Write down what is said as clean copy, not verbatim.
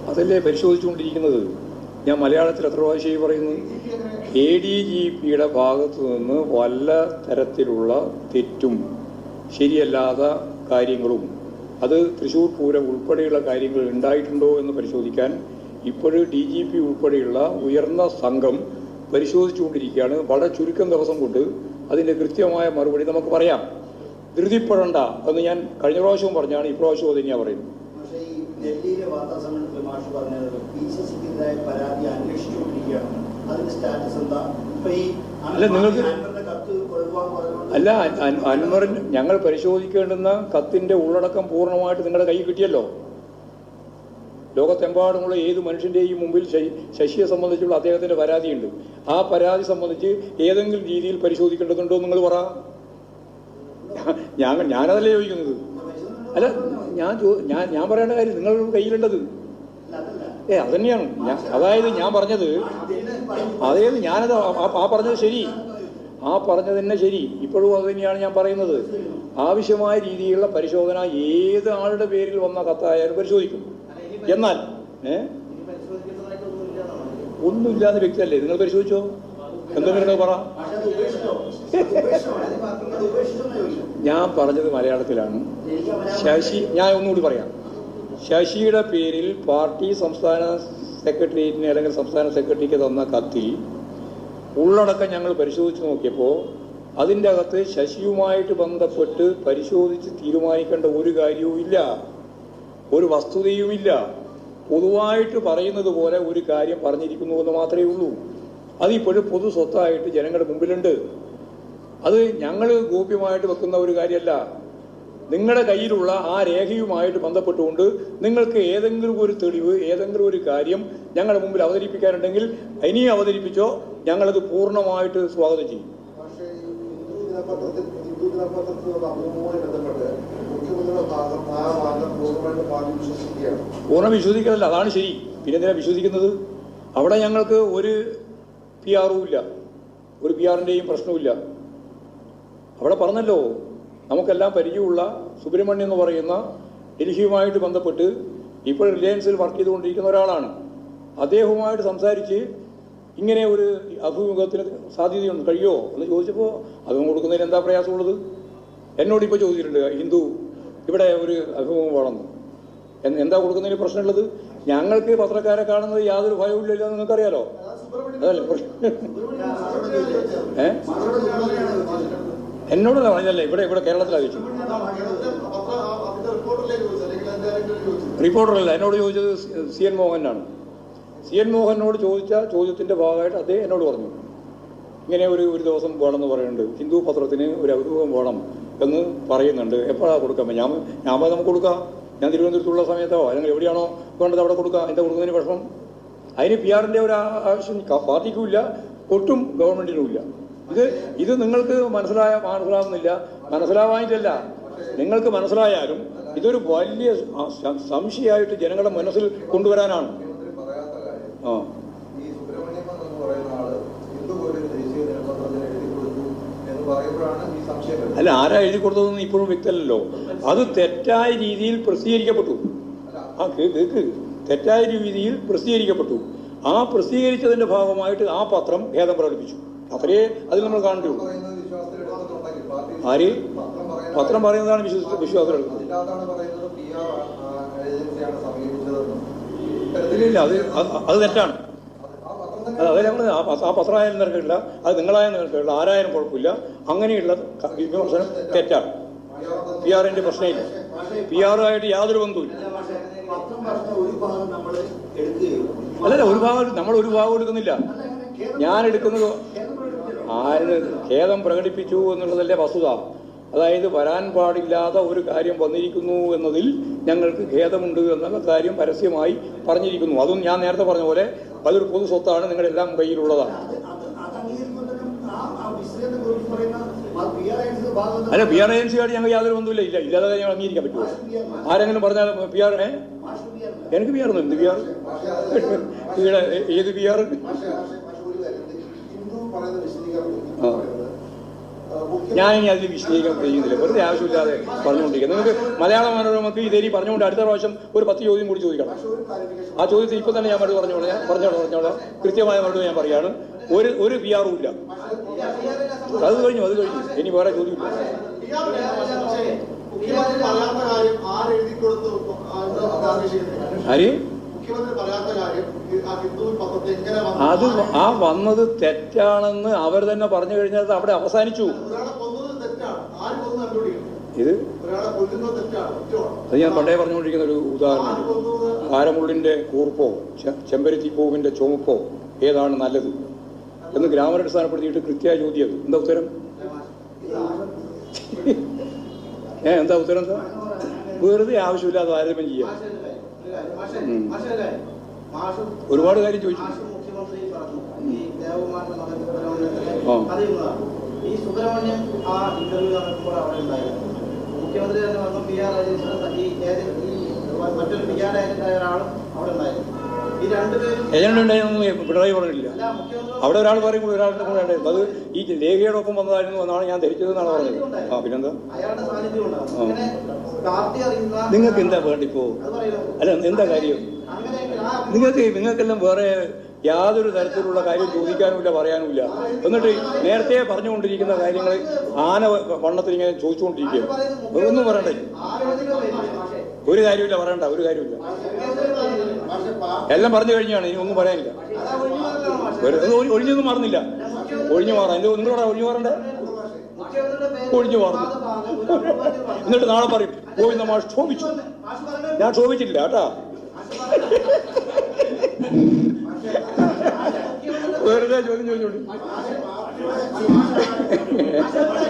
അതല്ലേ പരിശോധിച്ചുകൊണ്ടിരിക്കുന്നത്. ഞാൻ മലയാളത്തിൽ എത്ര പ്രാവശ്യം പറയുന്നു, ADGPയുടെ ഭാഗത്തു നിന്ന് വല്ല തരത്തിലുള്ള തെറ്റും ശരിയല്ലാത്ത കാര്യങ്ങളും അത് തൃശ്ശൂർ പൂരം ഉൾപ്പെടെയുള്ള കാര്യങ്ങൾ ഉണ്ടായിട്ടുണ്ടോ എന്ന് പരിശോധിക്കാൻ ഇപ്പോഴും DGP ഉൾപ്പെടെയുള്ള ഉയർന്ന സംഘം പരിശോധിച്ചുകൊണ്ടിരിക്കുകയാണ്. വളരെ ചുരുക്കം ദിവസം കൊണ്ട് അതിൻ്റെ കൃത്യമായ മറുപടി നമുക്ക് പറയാം. ധൃതിപ്പെടണ്ട എന്ന് ഞാൻ കഴിഞ്ഞ പ്രാവശ്യവും പറഞ്ഞാണ്, ഇപ്രാവശ്യവും അത് തന്നെയാണ് പറയുന്നത്. അല്ല നിങ്ങൾക്ക് അല്ല അൻവറിന് ഞങ്ങൾ പരിശോധിക്കേണ്ടുന്ന കത്തിന്റെ ഉള്ളടക്കം പൂർണ്ണമായിട്ട് നിങ്ങളുടെ കൈ കിട്ടിയല്ലോ. ലോകത്തെമ്പാടുമുള്ള ഏത് മനുഷ്യന്റെയും മുമ്പിൽ ശശിയെ സംബന്ധിച്ചുള്ള അദ്ദേഹത്തിന്റെ പരാതിയുണ്ട്. ആ പരാതി സംബന്ധിച്ച് ഏതെങ്കിലും രീതിയിൽ പരിശോധിക്കേണ്ടതുണ്ടോ നിങ്ങൾ പറ. ഞാനതല്ലേ ചോദിക്കുന്നത്. അല്ല ഞാൻ പറയേണ്ട കാര്യം നിങ്ങളുടെ കയ്യിലുണ്ടത്. അതന്നെയാണ് അതായത് ഞാൻ പറഞ്ഞത്. അതായത് ഞാനത് ആ പറഞ്ഞത് ശരി, ആ പറഞ്ഞത് തന്നെ ശരി. ഇപ്പോഴും അത് തന്നെയാണ് ഞാൻ പറയുന്നത്. ആവശ്യമായ രീതിയിലുള്ള പരിശോധന ഏത് ആളുടെ പേരിൽ വന്ന കത്തായാലും പരിശോധിക്കും. എന്നാൽ ഒന്നുമില്ലാത്ത വ്യക്തിയല്ലേ നിങ്ങൾ പരിശോധിച്ചോ? എന്തെങ്കിലും പറ. ഞാൻ പറഞ്ഞത് മലയാളത്തിലാണ്. ഞാൻ ഒന്നുകൂടി പറയാം. ശശിയുടെ പേരിൽ പാർട്ടി സംസ്ഥാന സെക്രട്ടേറിയറ്റിന് അല്ലെങ്കിൽ സംസ്ഥാന സെക്രട്ടറിക്ക് തന്ന കത്തിൽ ഉള്ളടക്കം ഞങ്ങൾ പരിശോധിച്ച് നോക്കിയപ്പോൾ അതിൻ്റെ അകത്ത് ശശിയുമായിട്ട് ബന്ധപ്പെട്ട് പരിശോധിച്ച് തീരുമാനിക്കേണ്ട ഒരു കാര്യവും ഇല്ല, ഒരു വസ്തുതയുമില്ല. പൊതുവായിട്ട് പറയുന്നത് പോലെ ഒരു കാര്യം പറഞ്ഞിരിക്കുന്നു എന്ന് മാത്രമേ ഉള്ളൂ. അതിപ്പോഴും പൊതു സ്വത്തായിട്ട് ജനങ്ങളുടെ മുമ്പിലുണ്ട്. അത് ഞങ്ങൾ ഗോപ്യമായിട്ട് വെക്കുന്ന ഒരു കാര്യമല്ല. നിങ്ങളുടെ കയ്യിലുള്ള ആ രേഖയുമായിട്ട് ബന്ധപ്പെട്ടുകൊണ്ട് നിങ്ങൾക്ക് ഏതെങ്കിലും ഒരു തെളിവ്, ഏതെങ്കിലും ഒരു കാര്യം ഞങ്ങളുടെ മുമ്പിൽ അവതരിപ്പിക്കാനുണ്ടെങ്കിൽ ഇനിയും അവതരിപ്പിച്ചോ, ഞങ്ങളത് പൂർണ്ണമായിട്ട് സ്വാഗതം ചെയ്യും. പൂർണ്ണ വിശ്വസിക്കലല്ല, അതാണ് ശരി. പിന്നെ എന്തിനാ വിശ്വസിക്കുന്നത്? അവിടെ ഞങ്ങൾക്ക് ഒരു PR-ഉം ഇല്ല, ഒരു PR-ന്റെയും പ്രശ്നവുമില്ല. അവിടെ പറഞ്ഞല്ലോ, നമുക്കെല്ലാം പരിചയമുള്ള സുബ്രഹ്മണ്യം എന്ന് പറയുന്ന ഡൽഹിയുമായിട്ട് ബന്ധപ്പെട്ട് ഇപ്പോൾ റിലയൻസിൽ വർക്ക് ചെയ്തുകൊണ്ടിരിക്കുന്ന ഒരാളാണ്. അദ്ദേഹവുമായിട്ട് സംസാരിച്ച് ഇങ്ങനെ ഒരു അഭിമുഖത്തിന് സാധ്യതയുണ്ട്, കഴിയോ എന്ന് ചോദിച്ചപ്പോൾ അഭിമുഖം കൊടുക്കുന്നതിന് എന്താ പ്രയാസമുള്ളത്? എന്നോടിപ്പോൾ ചോദിച്ചിട്ടുണ്ട്, ഹിന്ദു ഇവിടെ ഒരു അഭിമുഖം വേണമെന്ന്. എന്താ കൊടുക്കുന്നതിന് പ്രശ്നമുള്ളത്? ഞങ്ങൾക്ക് പത്രക്കാരെ കാണുന്നത് യാതൊരു ഭയവും ഇല്ല, നിങ്ങൾക്കറിയാലോ. അതല്ലേ എന്നോടല്ല പറഞ്ഞല്ലേ, ഇവിടെ കേരളത്തിലാണ് ചോദിച്ചത്. റിപ്പോർട്ടറല്ല, എന്നോട് ചോദിച്ചത് CN മോഹനാണ്. CN മോഹനോട് ചോദിച്ച ചോദ്യത്തിന്റെ ഭാഗമായിട്ട് അദ്ദേഹം എന്നോട് പറഞ്ഞു, ഇങ്ങനെ ഒരു ദിവസം വേണമെന്ന് പറയുന്നുണ്ട്, ഹിന്ദു പത്രത്തിന് ഒരു അഭിമുഖം വേണം എന്ന് പറയുന്നുണ്ട്, എപ്പോഴാണ് കൊടുക്കാൻ? ഞാൻ നമുക്ക് കൊടുക്കാം. ഞാൻ തിരുവനന്തപുരത്തുള്ള സമയത്തോ അല്ലെങ്കിൽ എവിടെയാണോ വേണ്ടത് അവിടെ കൊടുക്കാം. എന്താ കൊടുക്കുന്നതിന് പ്രശ്നം? അതിന് PR-ന്റെ ഒരു ആവശ്യം പാർട്ടിക്കുമില്ല, ഒട്ടും ഗവൺമെന്റിനുമില്ല. ഇത് നിങ്ങൾക്ക് മനസ്സിലാവുന്നില്ല. മനസ്സിലാവാനിട്ടല്ല, നിങ്ങൾക്ക് മനസ്സിലായാലും ഇതൊരു വലിയ സംശയമായിട്ട് ജനങ്ങളുടെ മനസ്സിൽ കൊണ്ടുവരാനാണ്. അല്ല, ആരാ എഴുതി കൊടുത്തതെന്ന് ഇപ്പോഴും വ്യക്തമല്ലല്ലോ. അത് തെറ്റായ രീതിയിൽ പ്രസിദ്ധീകരിക്കപ്പെട്ടു. കേക്ക് തെറ്റായ രീതിയിൽ പ്രസിദ്ധീകരിക്കപ്പെട്ടു. ആ പ്രസിദ്ധീകരിച്ചതിന്റെ ഭാഗമായിട്ട് ആ പത്രം ഖേദം പ്രകടിപ്പിച്ചു. അത്രേ അതിൽ നമ്മൾ കാണുകയുള്ളൂ. ആര് പത്രം പറയുന്നതാണ് വിശ്വാസം എടുക്കുന്നത്? ഇല്ല, അത് തെറ്റാണ്. അത് ഞങ്ങൾ ആ പത്രമായാലും നിരക്കില്ല, അത് നിങ്ങളായാലും നിരക്കില്ല, ആരായാലും കുഴപ്പമില്ല. അങ്ങനെയുള്ള വിമർശനം തെറ്റാണ്. PR-ന്റെ പ്രശ്നമില്ല, PR-ആയിട്ട് യാതൊരു ബന്ധവുമില്ല. അല്ലല്ല, നമ്മൾ ഒരു ഭാഗം എടുക്കുന്നില്ല. ഞാൻ എടുക്കുന്നത് ഖേദം പ്രകടിപ്പിച്ചു എന്നുള്ളതല്ലേ വസ്തുത. അതായത് വരാൻ പാടില്ലാത്ത ഒരു കാര്യം വന്നിരിക്കുന്നു എന്നതിൽ ഞങ്ങൾക്ക് ഖേദമുണ്ട് എന്നുള്ള കാര്യം പരസ്യമായി പറഞ്ഞിരിക്കുന്നു. അതും ഞാൻ നേരത്തെ പറഞ്ഞ പോലെ അതൊരു പൊതു സ്വത്താണ്, നിങ്ങളെല്ലാം കയ്യിലുള്ളതാണ്. അല്ല, PR ഏജൻസിയായിട്ട് ഞങ്ങൾ യാതൊരു ബന്ധമില്ല. ഇല്ലാതെ ഞങ്ങൾ അംഗീകരിക്കാൻ പറ്റുമോ? ആരെങ്കിലും പറഞ്ഞാൽ PR എനിക്ക് PR ഒന്നും. എന്ത് PR? ഏത് PR? ഞാൻ ഇനി അതിൽ വിശദീകരിക്കാൻ ചെയ്യുന്നില്ല, വെറുതെ ആവശ്യമില്ലാതെ പറഞ്ഞുകൊണ്ടിരിക്കുക. നിങ്ങൾക്ക് മലയാള മനോരമക്ക് ഇതേരി പറഞ്ഞുകൊണ്ട് അടുത്ത പ്രാവശ്യം ഒരു 10 ചോദ്യം കൂടി ചോദിക്കണം. ആ ചോദ്യത്തിൽ ഇപ്പം തന്നെ ഞാൻ മറുപടി പറഞ്ഞോളാം. കൃത്യമായ മറുപടി ഞാൻ പറയാണ്. ഒരു PR-ഉം ഇല്ല. അത് കഴിഞ്ഞു. ഇനി വേറെ ചോദ്യമില്ല. ആര് അത് ആ വന്നത് തെറ്റാണെന്ന് അവർ തന്നെ പറഞ്ഞു കഴിഞ്ഞാൽ അവിടെ അവസാനിച്ചു. ഇത് അത് ഞാൻ പണ്ടേ പറഞ്ഞുകൊണ്ടിരിക്കുന്ന ഒരു ഉദാഹരണമാണ്. കാരമുള്ളിന്റെ കൂർപ്പോ ചെമ്പരത്തിപ്പൂവിന്റെ ചുമപ്പോ ഏതാണ് നല്ലത് എന്ന് ഗ്രാമരടിസ്ഥാനപ്പെടുത്തിയിട്ട് കൃത്യമായ ചോദ്യം. എന്താ ഉത്തരം? എന്താ ഉത്തരം? എന്താ? വെറുതെ ആവശ്യമില്ലാതെ താരതമ്യം ചെയ്യാം. ഒരുപാട് കാര്യം ചോദിച്ചു. ഈ സുബ്രഹ്മണ്യം ആ ഇന്റർവ്യൂ നടക്കുമ്പോൾ അവിടെ ഉണ്ടായിരുന്നു. മുഖ്യമന്ത്രി തന്നെ വന്നു. PR രാജേന്ദ്രൻ ഈ മറ്റൊരു PR ഏജന്റായ ഒരാളും അവിടെ ഉണ്ടായിരുന്നു. ഈ രണ്ടുപേരും ഏജന്റ് ഉണ്ടായിരുന്നു പിണറായി പറഞ്ഞില്ല. അവിടെ ഒരാൾ പറയുമ്പോൾ ഒരാളുടെ കൂടെ ഉണ്ടായിരുന്നു. അത് ഈ ലേഖയുടെ ഒപ്പം വന്നതായിരുന്നു എന്നാണ് ഞാൻ ധരിച്ചതെന്നാണ് പറഞ്ഞത്. പിന്നെന്താ? അയാളുടെ സാന്നിധ്യം ഉണ്ടാവും. നിങ്ങൾക്ക് എന്താ വേണ്ടിപ്പോ? അല്ല, എന്താ കാര്യം? നിങ്ങൾക്കെല്ലാം വേറെ യാതൊരു തരത്തിലുള്ള കാര്യം ചോദിക്കാനുമില്ല, പറയാനുമില്ല. എന്നിട്ട് നേരത്തെ പറഞ്ഞുകൊണ്ടിരിക്കുന്ന കാര്യങ്ങൾ ആന വണ്ണത്തിൽ ഇങ്ങനെ ചോദിച്ചുകൊണ്ടിരിക്കുക. ഒന്നും പറയണ്ടേ? ഒരു കാര്യമില്ല, പറയണ്ട. ഒരു കാര്യമില്ല. എല്ലാം പറഞ്ഞു കഴിഞ്ഞാണ്. ഇനി ഒന്നും പറയാനില്ല. ഒഴിഞ്ഞൊന്നും മാറുന്നില്ല. ഒഴിഞ്ഞു മാറാം. നിങ്ങളോടാ ഒഴിഞ്ഞു മാറണ്ടേ? ഒഴിഞ്ഞു മാറുന്നു. എന്നിട്ട് നാളെ പറയും ഗോവിന്ദ മാഷ് ക്ഷോഭിച്ചു. ഞാൻ ക്ഷോഭിച്ചില്ല കേട്ടാ. വെറുതെ ചോദ്യം ചോദിച്ചോണ്ട്